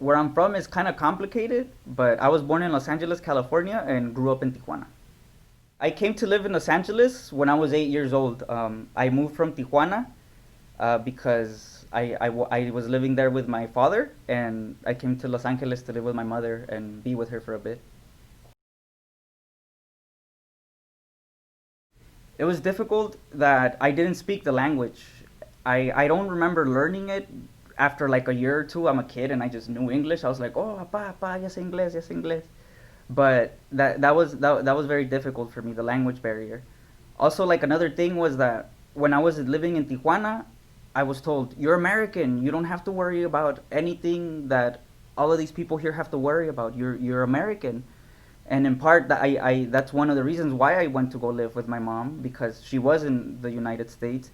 where I'm from is kind of complicated, but I was born in Los Angeles, California, and grew up in Tijuana. I came to live in Los Angeles when I was 8 years old. I moved from Tijuana because I was living there with my father, and I came to Los Angeles to live with my mother and be with her for a bit. It was difficult that I didn't speak the language. I don't remember learning it after like a year or two. I'm a kid and I just knew English. I was like, oh, pa, yes, English, yes, English. But that was very difficult for me, the language barrier. Also, like another thing was that when I was living in Tijuana, I was told, you're American. You don't have to worry about anything that all of these people here have to worry about. You're American. And in part, that's one of the reasons why I went to go live with my mom, because she was in the United States.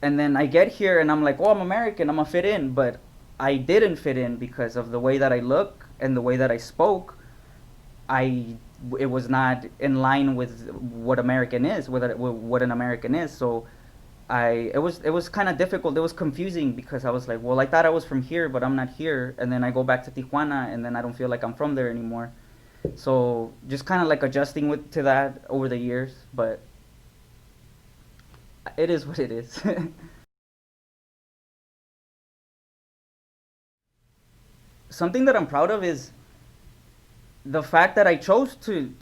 And then I get here and I'm like, oh, I'm American. I'm gonna fit in. But I didn't fit in because of the way that I look and the way that I spoke. I it was not in line with what American is, what an American is. So it was kind of difficult. It was confusing because I was like, well, I thought I was from here, but I'm not here. And then I go back to Tijuana, and then I don't feel like I'm from there anymore. So just kind of like adjusting to that over the years, but it is what it is. Something that I'm proud of is the fact that I chose to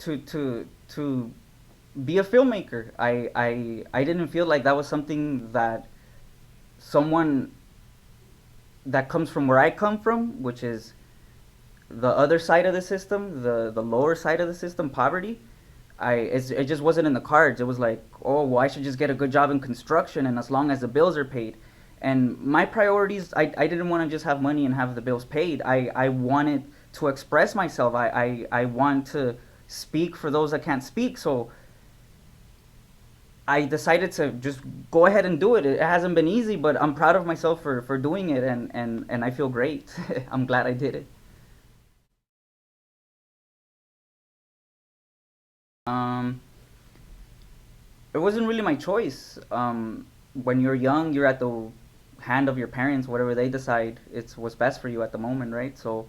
be a filmmaker. I didn't feel like that was something that someone that comes from where I come from, which is the other side of the system, the lower side of the system, poverty. It just wasn't in the cards. It was like, oh, well, I should just get a good job in construction, and as long as the bills are paid. And my priorities, I didn't want to just have money and have the bills paid. I wanted to express myself. I want to speak for those that can't speak. So I decided to just go ahead and do it. It hasn't been easy, but I'm proud of myself for doing it, and I feel great. I'm glad I did it. Um, it wasn't really my choice. When you're young, you're at the hand of your parents. Whatever they decide, it's what's best for you at the moment, right? So,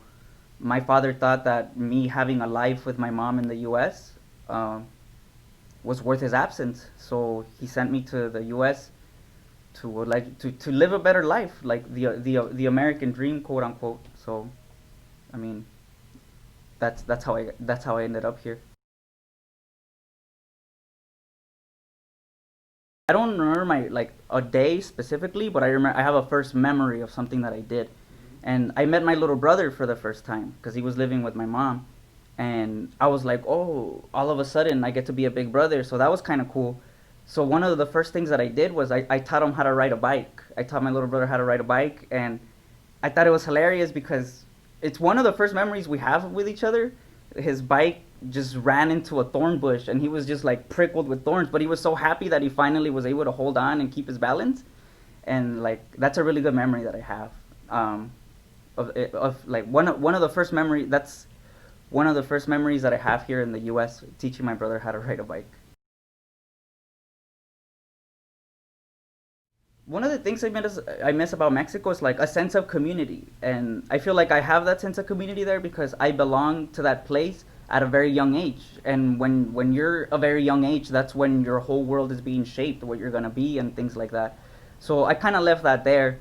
my father thought that me having a life with my mom in the U.S. Was worth his absence. So he sent me to the U.S. to live a better life, like the American dream, quote unquote. So, I mean, that's how I ended up here. I don't remember my like a day specifically, but I remember I have a first memory of something that I did, and I met my little brother for the first time because he was living with my mom, and I was like, oh, all of a sudden I get to be a big brother, so that was kind of cool. So one of the first things that I did was I taught him how to ride a bike. I taught my little brother how to ride a bike, and I thought it was hilarious because it's one of the first memories we have with each other. His bike just ran into a thorn bush and he was just like prickled with thorns, but he was so happy that he finally was able to hold on and keep his balance. And like that's a really good memory that I have. Of like one of the first memory that's one of the first memories that I have here in the US, teaching my brother how to ride a bike. One of the things I miss about Mexico is like a sense of community, and I feel like I have that sense of community there because I belong to that place at a very young age. And when you're a very young age, that's when your whole world is being shaped, what you're gonna be, and things like that. So I kind of left that there,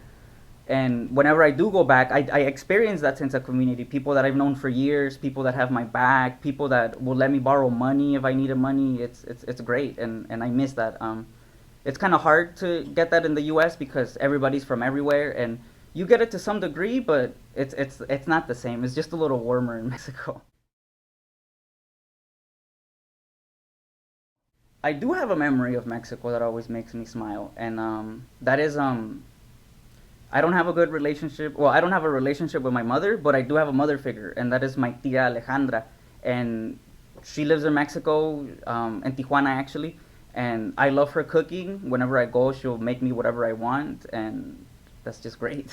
and whenever I do go back, I experience that sense of community. People that I've known for years, people that have my back, people that will let me borrow money if I needed money. It's great, and I miss that. It's kind of hard to get that in the U.S. because everybody's from everywhere, and you get it to some degree, but it's not the same. It's just a little warmer in Mexico. I do have a memory of Mexico that always makes me smile, and that is I don't have a good relationship. Well, I don't have a relationship with my mother, but I do have a mother figure, and that is my tia Alejandra, and she lives in Mexico, in Tijuana actually, and I love her cooking. Whenever I go, she'll make me whatever I want, and that's just great.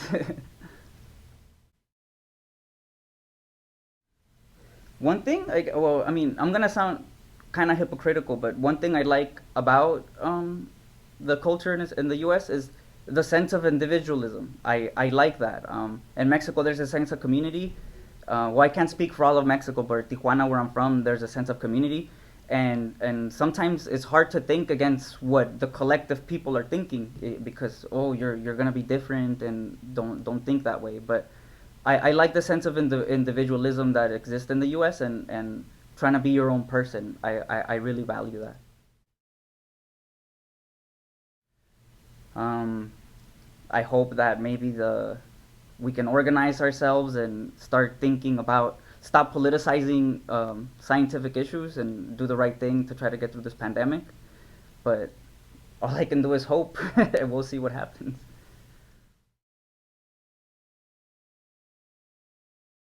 One thing, like, well, I mean, I'm gonna sound kind of hypocritical, but one thing I like about the culture in the U.S. is the sense of individualism. I like that. In Mexico, there's a sense of community. Well, I can't speak for all of Mexico, but Tijuana, where I'm from, there's a sense of community, and sometimes it's hard to think against what the collective people are thinking because you're gonna be different and don't think that way. But I like the sense of individualism that exists in the U.S. and trying to be your own person. I really value that. Um, I hope that maybe the we can organize ourselves and start thinking about stop politicizing scientific issues and do the right thing to try to get through this pandemic. But all I can do is hope, and we'll see what happens.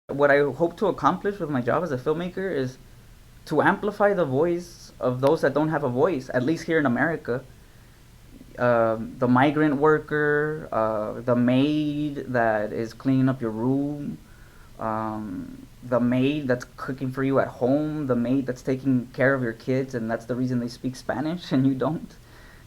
What I hope to accomplish with my job as a filmmaker is to amplify the voice of those that don't have a voice, at least here in America. The migrant worker, the maid that is cleaning up your room, the maid that's cooking for you at home, the maid that's taking care of your kids, and that's the reason they speak Spanish and you don't.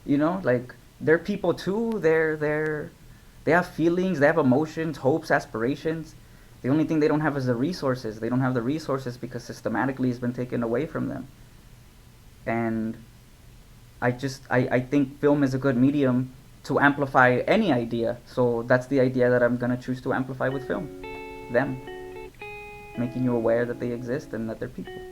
Like they're people too. They have feelings, they have emotions, hopes, aspirations. The only thing they don't have is the resources. They don't have the resources because systematically it's been taken away from them. And I think film is a good medium to amplify any idea. So that's the idea that I'm gonna choose to amplify with film. Them. Making you aware that they exist and that they're people.